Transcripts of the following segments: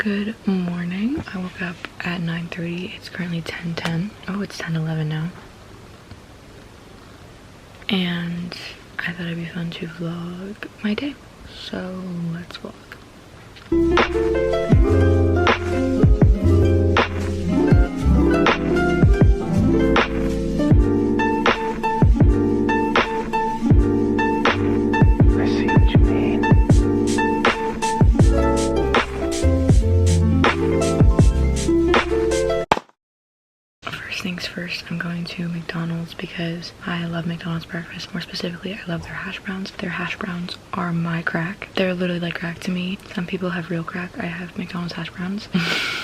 Good morning. I woke up at 9:30. It's currently 10:10. Oh, it's 10:11 now. And I thought it'd be fun to vlog my day. So let's vlog. Things first, I'm going to McDonald's because I love McDonald's breakfast. More specifically, I love their hash browns. Their hash browns are my crack. They're literally like crack to me. Some people have real crack. I have McDonald's hash browns.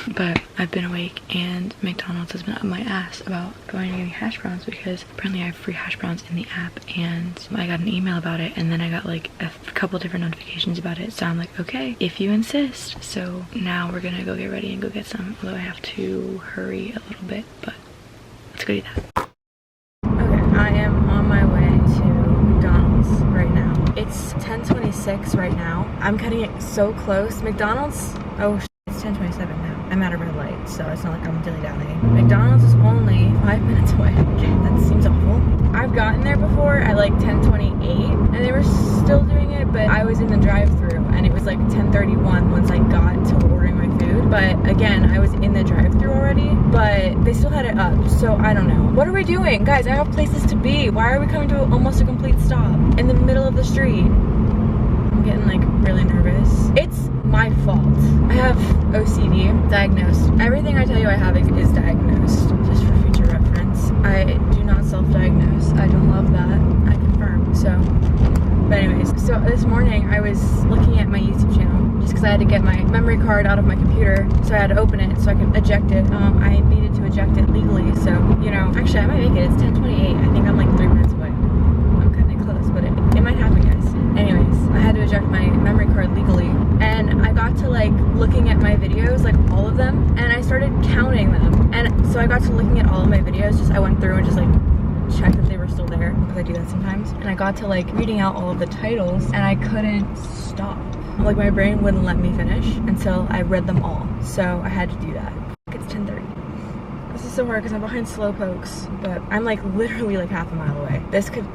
But I've been awake and McDonald's has been up my ass about going and getting hash browns because apparently I have free hash browns in the app, and I got an email about it, and then I got like a couple different notifications about it. So I'm like, okay, if you insist. So now we're gonna go get ready and go get some, although I have to hurry a little bit, but let's go do that. Okay, I am on my way to McDonald's right now. It's 10:26 right now. I'm cutting it so close. McDonald's, oh, it's 10:27 now. I'm at a red light, so it's not like I'm dilly-dallying. McDonald's is only 5 minutes away. Okay, that seems awful. I've gotten there before at like 10:28, and they were still doing it, but I was in the drive-thru, and it was like 10:31 once I got to ordering my food. But again, I was in the drive-thru already, but they still had it up, so I don't know. What are we doing? Guys, I have places to be. Why are we coming to almost a complete stop in the middle of the street? I'm getting like really nervous. It's my fault. I have OCD diagnosed. Everything I tell you I have is diagnosed, just for future reference. I do not self-diagnose. I don't love that. I confirm. So, but anyways, so this morning I was looking at my YouTube channel just because I had to get my memory card out of my computer, so I had to open it so I could eject it. I needed to eject it legally, so you know, actually I might make it. It's 10:28. I think I'm like 3 minutes away. I'm kind of close, but it might happen, guys. Anyways, I had to eject my memory card legally, and I got to like looking at my videos, like all of them, and I started counting them. And so I got to looking at all of my videos. Just I went through and just like checked that they were still there, because I do that sometimes. And I got to like reading out all of the titles, and I couldn't stop. Like my brain wouldn't let me finish until I read them all. So I had to do that. It's 10:30. This is so hard because I'm behind slow pokes, but I'm like literally like half a mile away. This could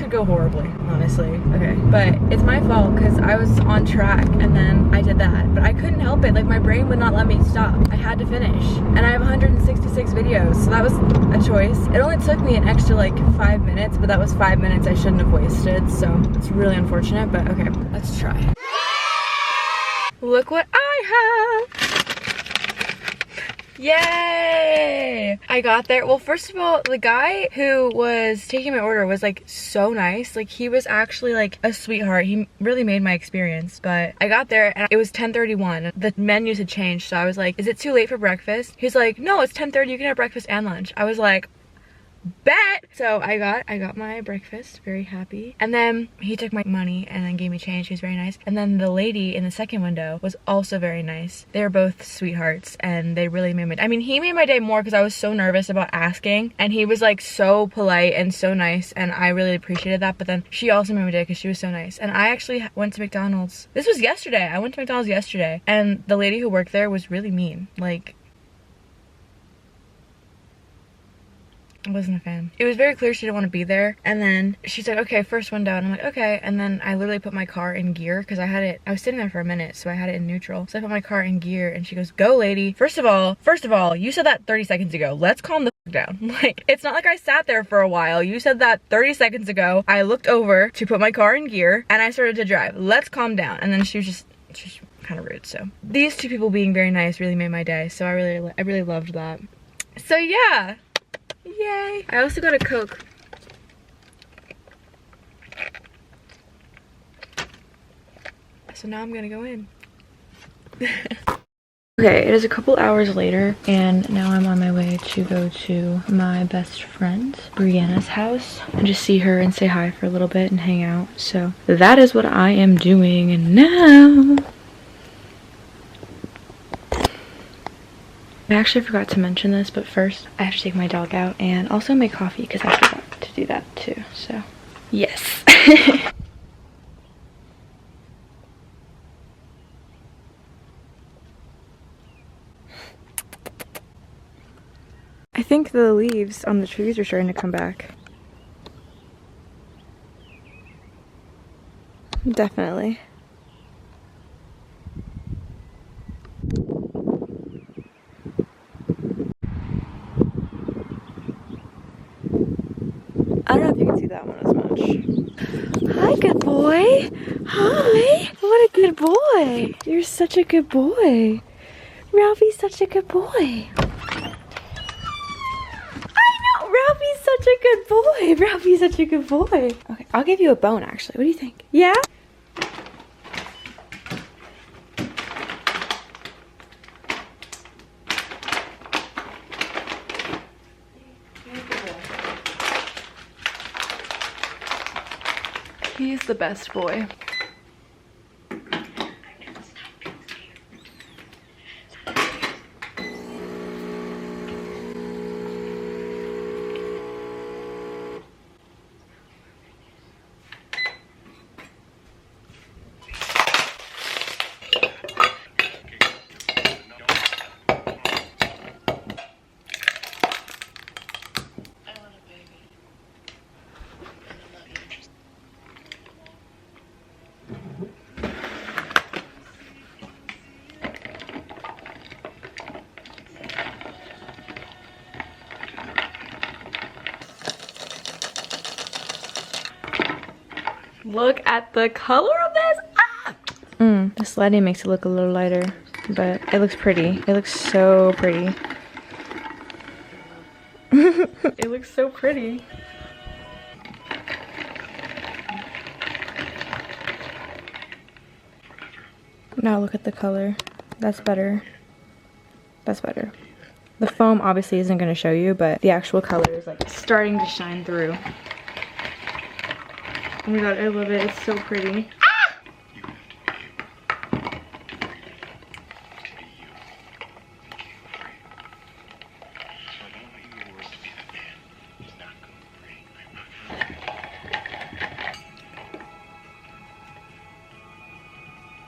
go horribly, honestly. Okay, but it's my fault because I was on track and then I did that, but I couldn't help it. Like my brain would not let me stop. I had to finish, and I have 166 videos, so that was a choice. It only took me an extra like 5 minutes, but that was 5 minutes I shouldn't have wasted, so it's really unfortunate, but okay, let's try. Look what I have! Yay! I got there. Well, first of all, the guy who was taking my order was like so nice. Like he was actually like a sweetheart. He really made my experience. But I got there and it was 10:31. The menus had changed, so I was like, is it too late for breakfast? He's like, no, it's 10:30. You can have breakfast and lunch. I was like, bet. So I got my breakfast, very happy, and then he took my money and then gave me change. He was very nice. And then the lady in the second window was also very nice. They were both sweethearts, and they really made my day. I mean, he made my day more because I was so nervous about asking, and he was like so polite and so nice, and I really appreciated that. But then she also made my day because she was so nice. And I actually went to McDonald's. This was yesterday. I went to McDonald's yesterday, and the lady who worked there was really mean. Like, I wasn't a fan. It was very clear she didn't want to be there. And then she said, okay, first one down. I'm like, okay. And then I literally put my car in gear because I was sitting there for a minute, so I had it in neutral. So I put my car in gear, and she goes, go lady. First of all, you said that 30 seconds ago. Let's calm the f down. Like, it's not like I sat there for a while. You said that 30 seconds ago. I looked over to put my car in gear, and I started to drive. Let's calm down. And then she was kind of rude. So these two people being very nice really made my day. So I really loved that. So yeah. Yay! I also got a Coke. So now I'm gonna go in. Okay, it is a couple hours later, and now I'm on my way to go to my best friend, Brianna's house, and just see her and say hi for a little bit and hang out. So that is what I am doing now. I actually forgot to mention this, but first I have to take my dog out and also make coffee because I forgot to do that too. So yes. I think the leaves on the trees are starting to come back. Definitely. I don't know if you can see that one as much. Hi, good boy. Hi. What a good boy. You're such a good boy. Ralphie's such a good boy. I know. Ralphie's such a good boy. Ralphie's such a good boy. Okay, I'll give you a bone actually. What do you think? Yeah? He's the best boy. Look at the color of this. Ah! The sliding makes it look a little lighter, but it looks pretty. It looks so pretty. It looks so pretty. Now look at the color. That's better. That's better. The foam obviously isn't going to show you, but the actual color is like starting to shine through. Oh my god, I love it. It's so pretty.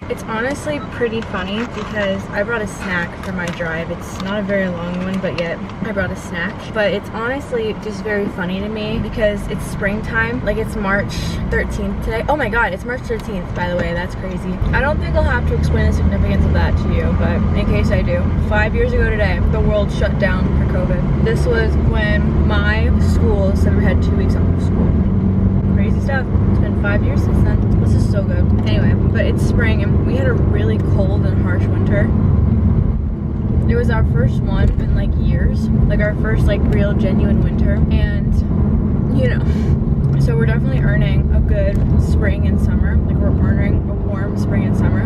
It's honestly pretty funny because I brought a snack for my drive. It's not a very long one, but yet I brought a snack. But it's honestly just very funny to me because it's springtime. Like, it's March 13th today. Oh my god, it's March 13th, by the way. That's crazy. I don't think I'll have to explain the significance of that to you, but in case I do. 5 years ago today, the world shut down for COVID. This was when my school said we had 2 weeks off of school. Crazy stuff. It's been 5 years since then. This is so good. Anyway, but it's spring and we had a really cold and harsh winter. It was our first one in like years. Like our first like real genuine winter. And you know, so we're definitely earning a good spring and summer. Like we're earning a warm spring and summer,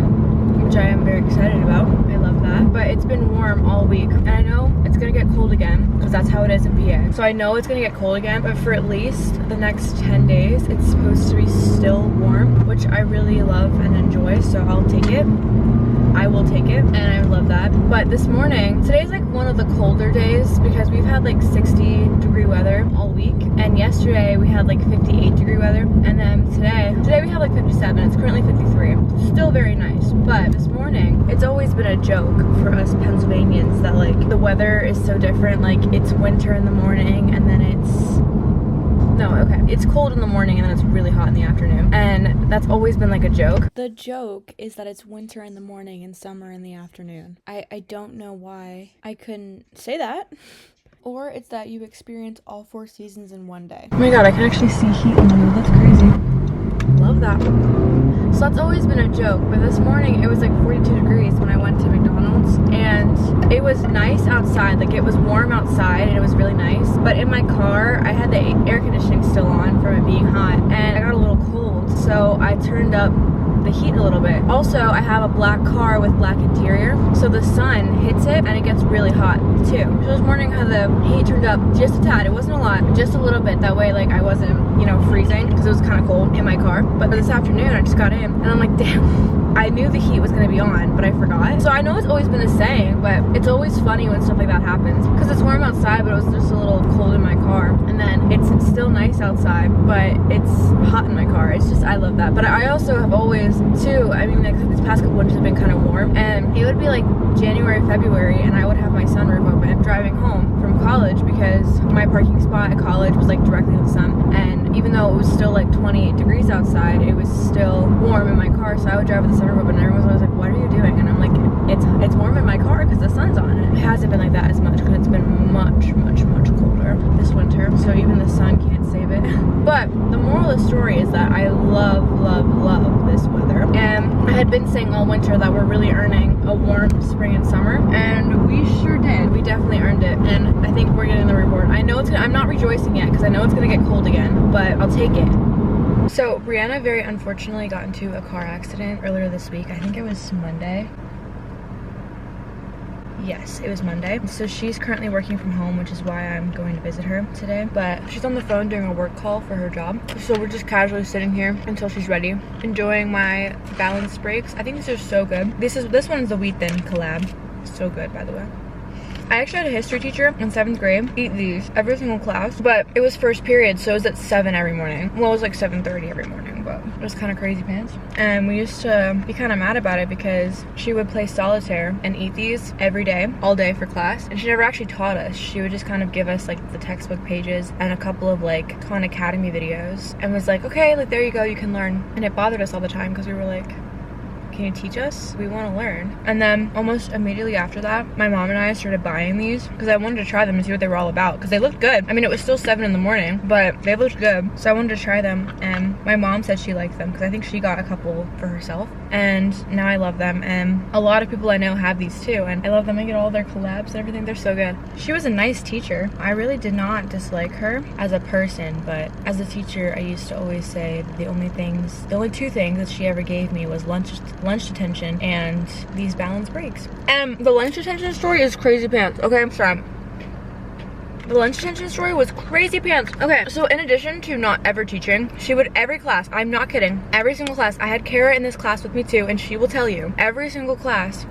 which I am very excited about. I love that. But it's been warm all week. And I know it's gonna get cold again because that's how it is in PA. So I know it's gonna get cold again, but for at least the next 10 days, it's supposed to be still warm, which I really love and enjoy. So I'll take it. I will take it, and I love that. But this morning, today's like one of the colder days because we've had like 60-degree weather all week, and yesterday we had like 58-degree weather, and then today we have like 57. It's currently 53. Still very nice. But this morning, it's always been a joke for us Pennsylvanians that like the weather is so different. Like it's winter in the morning, and then it's cold in the morning and then it's really hot in the afternoon. And that's always been like a joke. The joke is that it's winter in the morning and summer in the afternoon. I don't know why I couldn't say that. Or it's that you experience all 4 seasons in one day. Oh my god, I can actually see heat in the room. That's crazy. Love that. So that's always been a joke, but this morning it was like 42 degrees when I went to McDonald's, and it was nice outside. Like it was warm outside and it was really nice, but in my car I had the air conditioning still on from it being hot, and I got a little cold, so I turned up the heat a little bit. Also, I have a black car with black interior, so the sun hits it and it gets really hot too. So this morning I had the heat turned up just a tad. It wasn't a lot, just a little bit. That way like I wasn't, you know, freezing because it was kind of cold in my car. But this afternoon I just got in and I'm like, damn, I knew the heat was gonna be on, but I forgot. So I know it's always been a saying, but it's always funny when stuff like that happens. Because it's warm outside, but it was just a little cold in my car. And then it's still nice outside, but it's hot in my car. It's just, I love that. But I also have always, too, I mean, like, these past couple winters have been kind of warm. And it would be like January, February, and I would have my sunroof open driving home from college because my parking spot at college was like directly to the sun. And even though it was still like 28 degrees outside, it was still warm in my car. So I would drive with the sunroof open and everyone was always like, what are you doing? And I'm like, it's warm in my car because the sun's on it. It hasn't been like that as much because it's been much colder this winter. So even the sun can't save it. But the moral of the story is that I love this weather. And I had been saying all winter that we're really earning a warm spring and summer. And we sure did. We definitely earned it. And I think we're getting the reward. I know it's gonna, I'm not rejoicing yet because I know it's gonna get cold again, but I'll take it. So Brianna very unfortunately got into a car accident earlier this week. I think it was Monday. Yes, it was Monday. So she's currently working from home, which is why I'm going to visit her today. But she's on the phone doing a work call for her job. So we're just casually sitting here until she's ready, enjoying my balance breaks. I think these are so good. This one's the Wheat Thin collab. So good, by the way. I actually had a history teacher in 7th grade eat these every single class, but it was first period, so it was at 7 every morning. Well, it was like 7:30 every morning, but it was kind of crazy pants. And we used to be kind of mad about it because she would play solitaire and eat these every day, all day for class. And she never actually taught us. She would just kind of give us like the textbook pages and a couple of like Khan Academy videos and was like, okay, like there you go, you can learn. And it bothered us all the time because we were like, can you teach us? We want to learn. And then almost immediately after that, my mom and I started buying these because I wanted to try them and see what they were all about because they looked good. I mean, it was still 7 in the morning, but they looked good. So I wanted to try them, and my mom said she liked them because I think she got a couple for herself. And now I love them, and a lot of people I know have these too, and I love them. I get all their collabs and everything. They're so good. She was a nice teacher. I really did not dislike her as a person, but as a teacher, I used to always say that the only 2 things that she ever gave me was lunch detention and these balance breaks. And the lunch detention story is crazy pants. Okay, I'm sorry. The lunch detention story was crazy pants. Okay, so in addition to not ever teaching, she would every class, I'm not kidding, every single class, I had Kara in this class with me too, and she will tell you, every single class,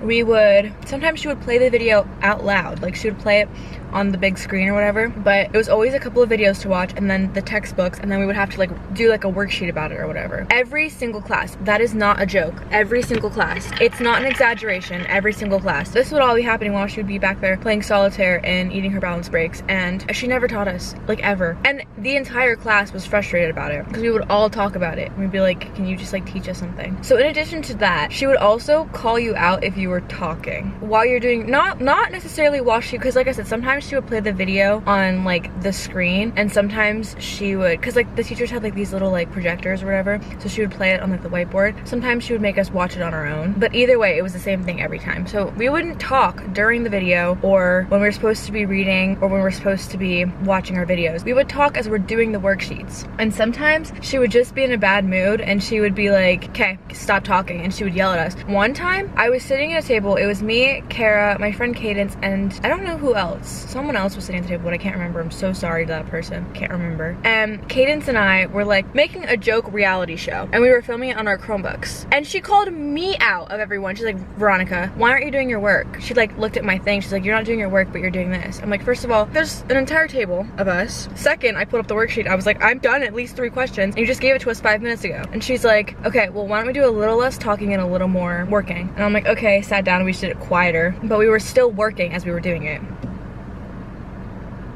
sometimes she would play the video out loud, like she would play it on the big screen or whatever, but it was always a couple of videos to watch and then the textbooks, and then we would have to like do like a worksheet about it or whatever. Every single class. That is not a joke. Every single class. It's not an exaggeration. Every single class. This would all be happening while she would be back there playing solitaire and eating her balance breaks, and she never taught us, like ever. And the entire class was frustrated about it because we would all talk about it. We'd be like, can you just like teach us something? So in addition to that, she would also call you out if you were talking while you're doing, not necessarily while she, because like I said, sometimes she would play the video on like the screen, and sometimes she would, because like the teachers had like these little like projectors or whatever, so she would play it on like the whiteboard. Sometimes she would make us watch it on our own, but either way it was the same thing every time. So we wouldn't talk during the video or when we were supposed to be reading or when we're supposed to be watching our videos. We would talk as we're doing the worksheets, and sometimes she would just be in a bad mood and she would be like, okay, stop talking, and she would yell at us. One time I was sitting at a table, it was me, Kara, my friend Cadence, and I don't know who else. Someone else was sitting at the table, but I can't remember. I'm so sorry to that person. Can't remember. And Cadence and I were like making a joke reality show, and we were filming it on our Chromebooks. And she called me out of everyone. She's like, Veronica, why aren't you doing your work? She like looked at my thing. She's like, you're not doing your work, but you're doing this. I'm like, first of all, there's an entire table of us. Second, I put up the worksheet. I was like, I'm done at least 3 questions. And you just gave it to us 5 minutes ago. And she's like, okay, well, why don't we do a little less talking and a little more working? And I'm like, okay, sat down, we just did it quieter, but we were still working as we were doing it.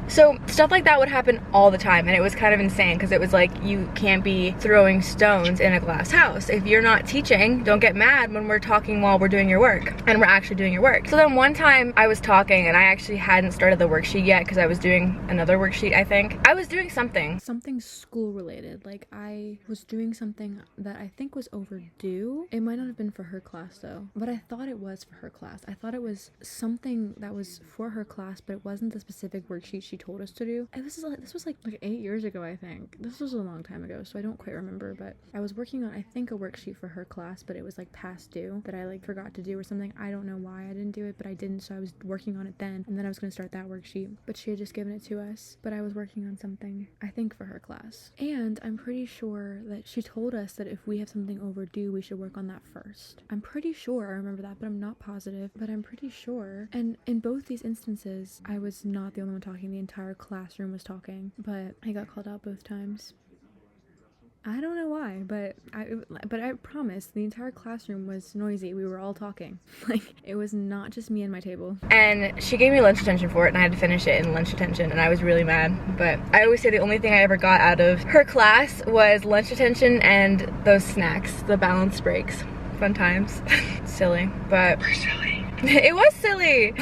So stuff like that would happen all the time, and it was kind of insane because it was like, you can't be throwing stones in a glass house. If you're not teaching, don't get mad when we're talking while we're doing your work and we're actually doing your work. So then one time I was talking and I actually hadn't started the worksheet yet because I was doing another worksheet. I think I was doing something school related. Like I was doing something that I think was overdue. It might not have been for her class though, but I thought it was for her class. I thought it was something that was for her class, but it wasn't the specific worksheet she she told us to do. And this was like 8 years ago, I think. This was a long time ago, so I don't quite remember, but I was working on, I think, a worksheet for her class, but it was like past due that I like forgot to do or something. I don't know why I didn't do it, but I didn't, so I was working on it then, and then I was going to start that worksheet, but she had just given it to us. But I was working on something, I think, for her class, and I'm pretty sure that she told us that if we have something overdue, we should work on that first. I'm pretty sure I remember that, but I'm not positive, but I'm pretty sure. And in both these instances, I was not the only one talking. The entire classroom was talking, but I got called out both times. I don't know why, but I promise the entire classroom was noisy. We were all talking. Like, it was not just me and my table. And she gave me lunch detention for it, and I had to finish it in lunch detention, and I was really mad. But I always say the only thing I ever got out of her class was lunch detention and those snacks, the balance breaks. Fun times. Silly, but we're silly. It was silly.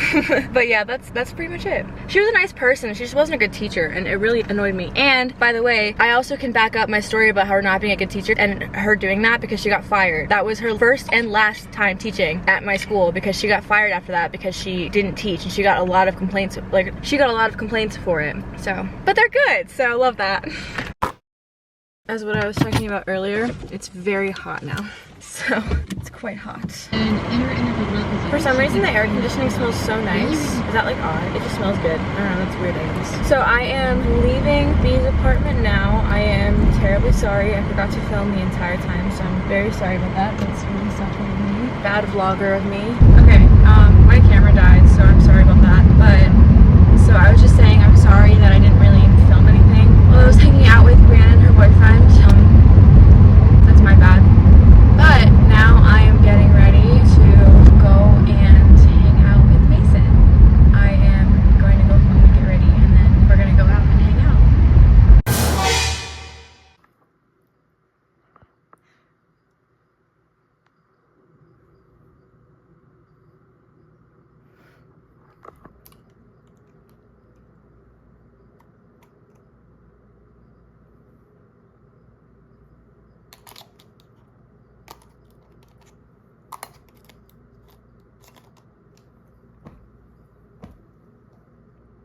But yeah, that's pretty much it. She was a nice person, she just wasn't a good teacher, and it really annoyed me. And by the way, I also can back up my story about her not being a good teacher and her doing that because she got fired. That was her first and last time teaching at my school, because she got fired after that because she didn't teach, and she got a lot of complaints. Like, she got a lot of complaints for it. So, but they're good, so I love that. As what I was talking about earlier, it's very hot now. So, it's quite hot. For some reason, the air conditioning smells so nice. Is that like odd? It just smells good. I don't know, that's weird, I guess. So I am leaving B's apartment now. I am terribly sorry. I forgot to film the entire time, so I'm very sorry about that. That's really sucky of me. Bad vlogger of me. Okay, my camera died, so I'm sorry about that. But, so I was just saying I'm sorry that I didn't really film anything while I was hanging out with Brianna and her boyfriend. That's my bad. But now I am getting ready to go and hang out with Mason. I am going to go home and get ready, and then we're going to go out and hang out.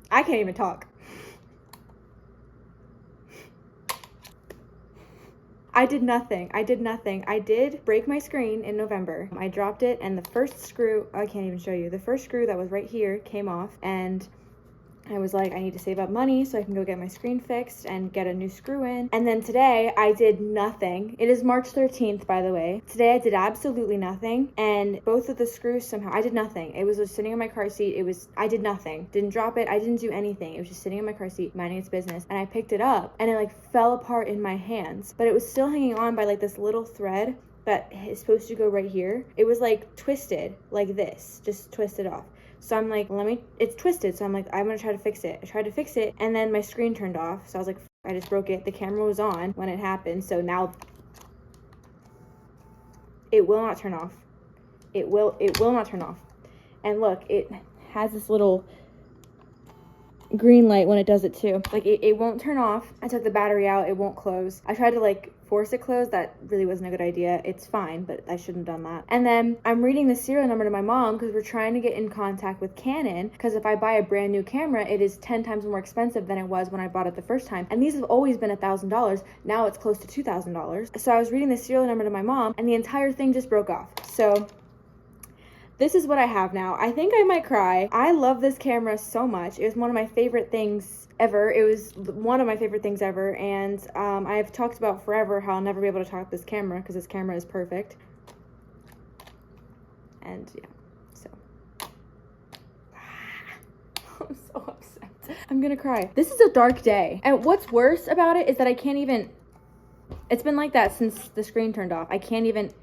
I can't even talk. I did nothing. I did break my screen in November. I dropped it, and the first screw, I can't even show you. The first screw that was right here came off, and I was like, I need to save up money so I can go get my screen fixed and get a new screw in. And then today I did nothing. It is March 13th, by the way. Today I did absolutely nothing, and both of the screws somehow, I did nothing. It was just sitting in my car seat. I did nothing. Didn't drop it. I didn't do anything. It was just sitting in my car seat, minding its business. And I picked it up, and it like fell apart in my hands, but it was still hanging on by like this little thread that is supposed to go right here. It was like twisted like this, just twisted off. So I'm like, it's twisted. So I'm like, I'm gonna try to fix it. I tried to fix it, and then my screen turned off. So I was like, I just broke it. The camera was on when it happened. So now it will not turn off. It will not turn off. And look, it has this little green light when it does it too. Like, it won't turn off. I took the battery out. It won't close. I tried to like force it closed. That really wasn't a good idea. It's fine, but I shouldn't have done that. And then I'm reading the serial number to my mom because we're trying to get in contact with Canon, because if I buy a brand new camera, it is 10 times more expensive than it was when I bought it the first time. And these have always been $1,000. Now it's close to $2,000. So I was reading the serial number to my mom, and the entire thing just broke off. So this is what I have now. I think I might cry. I love this camera so much. It was one of my favorite things ever. It was one of my favorite things ever, and I've talked about forever how I'll never be able to talk about this camera because this camera is perfect. And yeah, so I'm so upset. I'm gonna cry. This is a dark day, and what's worse about it is that I can't even, it's been like that since the screen turned off. I can't even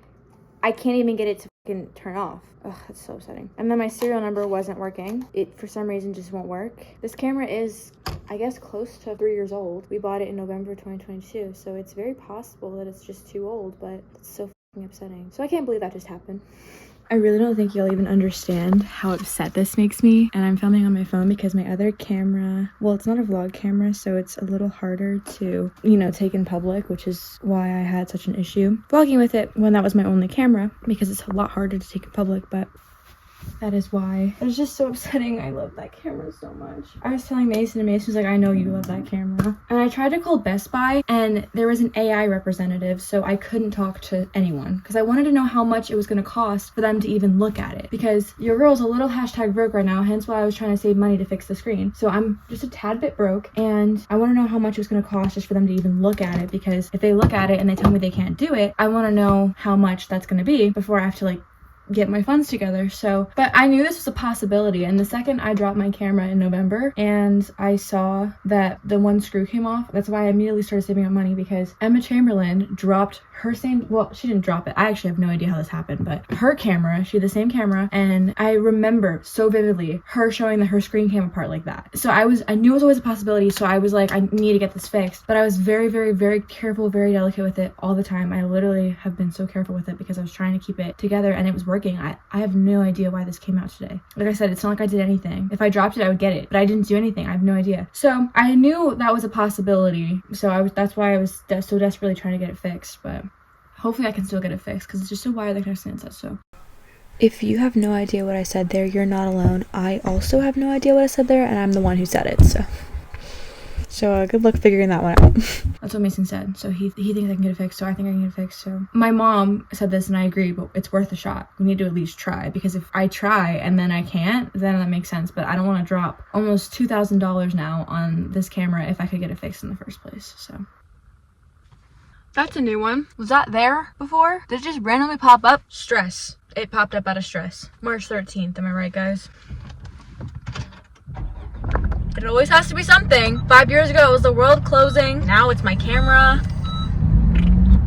get it to fucking turn off. Ugh, that's so upsetting. And then my serial number wasn't working. It, for some reason, just won't work. This camera is, I guess, close to 3 years old. We bought it in November 2022, so it's very possible that it's just too old, but it's so fucking upsetting. So I can't believe that just happened. I really don't think you'll even understand how upset this makes me. And I'm filming on my phone because my other camera, well, it's not a vlog camera, so it's a little harder to, you know, take in public, which is why I had such an issue vlogging with it when that was my only camera, because it's a lot harder to take in public. But that is why. It was just so upsetting. I love that camera so much. I was telling Mason, and Mason was like, I know you love that camera. And I tried to call Best Buy, and there was an AI representative, so I couldn't talk to anyone because I wanted to know how much it was going to cost for them to even look at it, because your girl's a little hashtag broke right now, hence why I was trying to save money to fix the screen. So I'm just a tad bit broke, and I want to know how much it was going to cost just for them to even look at it, because if they look at it and they tell me they can't do it, I want to know how much that's going to be before I have to like get my funds together. So, but I knew this was a possibility, and the second I dropped my camera in November and I saw that the one screw came off, that's why I immediately started saving up money, because Emma Chamberlain dropped her same, well, she didn't drop it, I actually have no idea how this happened, but her camera, she had the same camera, and I remember so vividly her showing that her screen came apart like that. So I knew it was always a possibility, so I was like, I need to get this fixed. But I was very, very, very careful, very delicate with it all the time. I literally have been so careful with it because I was trying to keep it together, and it was working. I have no idea why this came out today. Like I said, it's not like I did anything. If I dropped it, I would get it, but I didn't do anything. I have no idea. So I knew that was a possibility. So that's why I was so desperately trying to get it fixed, but hopefully I can still get it fixed because it's just so wired that I understand that. So if you have no idea what I said there, you're not alone. I also have no idea what I said there, and I'm the one who said it, so good luck figuring that one out. That's what Mason said. So he thinks I can get it fixed, so I think I can get it fixed. So my mom said this, and I agree, but it's worth a shot. We need to at least try, because if I try and then I can't, then that makes sense. But I don't want to drop almost $2,000 now on this camera if I could get it fixed in the first place. So that's a new one. Was that there before? Did it just randomly pop up? Stress. It popped up out of stress. March 13th, am I right, guys? It always has to be something. 5 years ago, it was the world closing. Now it's my camera.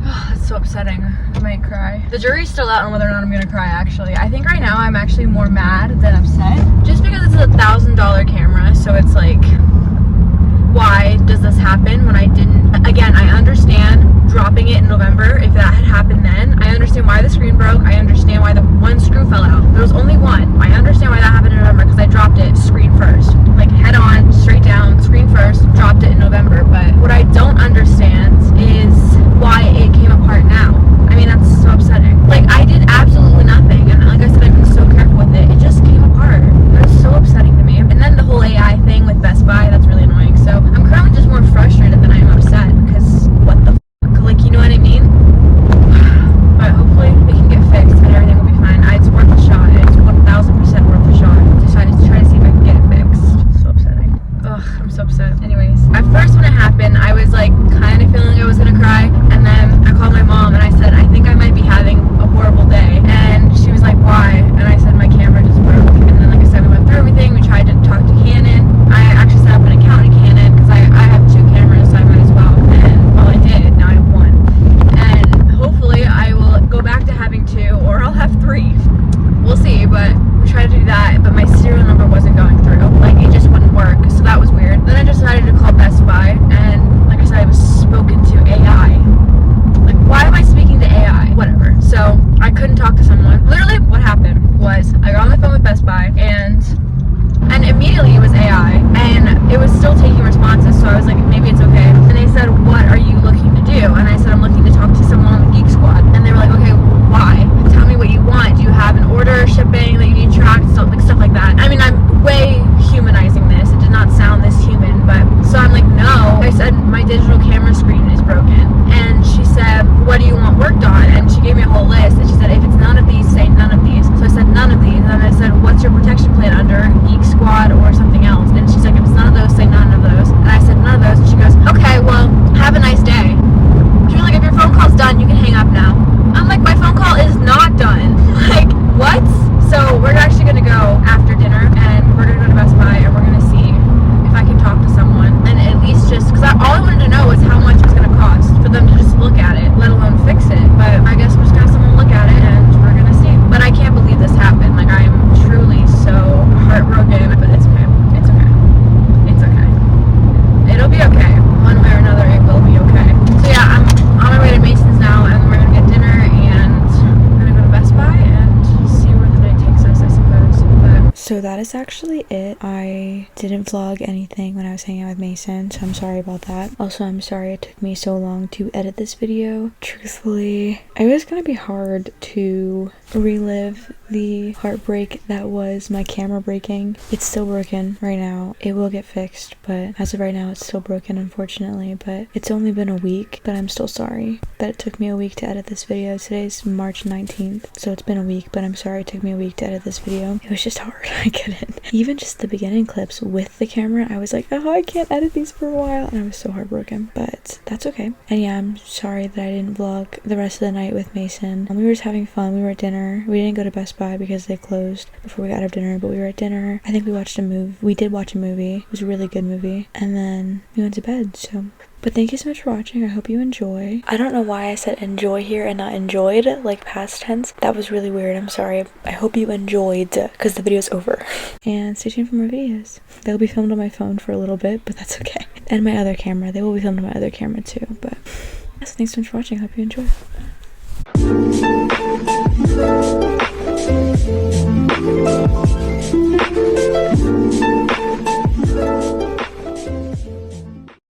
Oh, that's so upsetting. I might cry. The jury's still out on whether or not I'm gonna cry, actually. I think right now I'm actually more mad than upset. Just because it's a $1,000 camera, so it's like, why does this happen when I didn't? Again, I understand dropping it in November. If that had happened then, I understand why the screen broke. I understand why the one screw fell out. There was only one. I understand why that happened in November, because I dropped it screen first. Like head on, straight down, screen first, dropped it in November. But what I don't understand is why it came apart now. I mean, that's so upsetting. Like, I did absolutely nothing, and like I said, I've been so careful with it. It just came apart. That's so upsetting to me. And then the whole AI thing with Best Buy, that's really annoying. So I'm currently just more frustrated than I am upset, because what the fuck? Like, you know what I mean? But hopefully we can get fixed and everything will be fine. It's worth a shot. It's 1,000% worth a shot. Decided to try to see if I can get it fixed. So upsetting. Ugh, I'm so upset. Anyways, at first when it happened, I was like kind of feeling like I was gonna cry, and then I called my mom and I said, I think I might be having a horrible day. And she was like, why? And I said, my camera just broke. And then like I said, we went through everything. We tried to talk to Canon. I actually set up an account in Canon because I have 2 cameras, so I might as well. And well, I did. Now I have 1. And hopefully I will go back to having 2, or I'll have 3. We'll see, but we tried to do that, but my serial number wasn't going through. Like, it just wouldn't work, so that was weird. Then I decided to call Best Buy, and like I said, I was spoken to AI. Like, why am I speaking to AI? Whatever. So I couldn't talk to someone. Literally what happened was I got on the phone with Best Buy, and immediately it was AI, and it was still taking responses, so I was like, maybe it's okay. And they said, what are you looking to do? And I said, I'm looking to talk to someone on the Geek Squad. And they were like, okay, why? Tell me what you want. Do you have an order, shipping that you need tracked, stuff like that? I mean, I'm way humanizing this. It did not sound this human, but so I'm like, no. I said, my digital camera screen is broken. And she said, what do you want worked on? And she gave me a whole list, and she said, if it's none of these, say none of these. So I said, none of these. And then I said, what's your protection plan under? Geek Squad or something else? And she's like, if it's none of those, say none of those. And I said, none of those. And she actually it. I didn't vlog anything when I was hanging out with Mason, so I'm sorry about that. Also, I'm sorry it took me so long to edit this video. Truthfully, it was gonna be hard to relive the heartbreak that was my camera breaking. It's still broken right now. It will get fixed, but as of right now, it's still broken, unfortunately. But it's only been a week, but I'm still sorry that it took me a week to edit this video. Today's March 19th, so it's been a week, but I'm sorry it took me a week to edit this video. It was just hard. I couldn't. Even just the beginning clips with the camera, I was like, oh, I can't edit these for a while, and I was so heartbroken, but that's okay. And yeah, I'm sorry that I didn't vlog the rest of the night with Mason. We were just having fun. We were at dinner. We didn't go to Best Buy because they closed before we got out of dinner, but we were at dinner. I think we watched a movie. We did watch a movie. It was a really good movie. And then we went to bed, so. But thank you so much for watching. I hope you enjoy. I don't know why I said enjoy here and not enjoyed, like past tense. That was really weird. I'm sorry. I hope you enjoyed because the video's over. And stay tuned for more videos. They'll be filmed on my phone for a little bit, but that's okay. And my other camera. They will be filmed on my other camera too, but yes, thanks so much for watching. I hope you enjoy.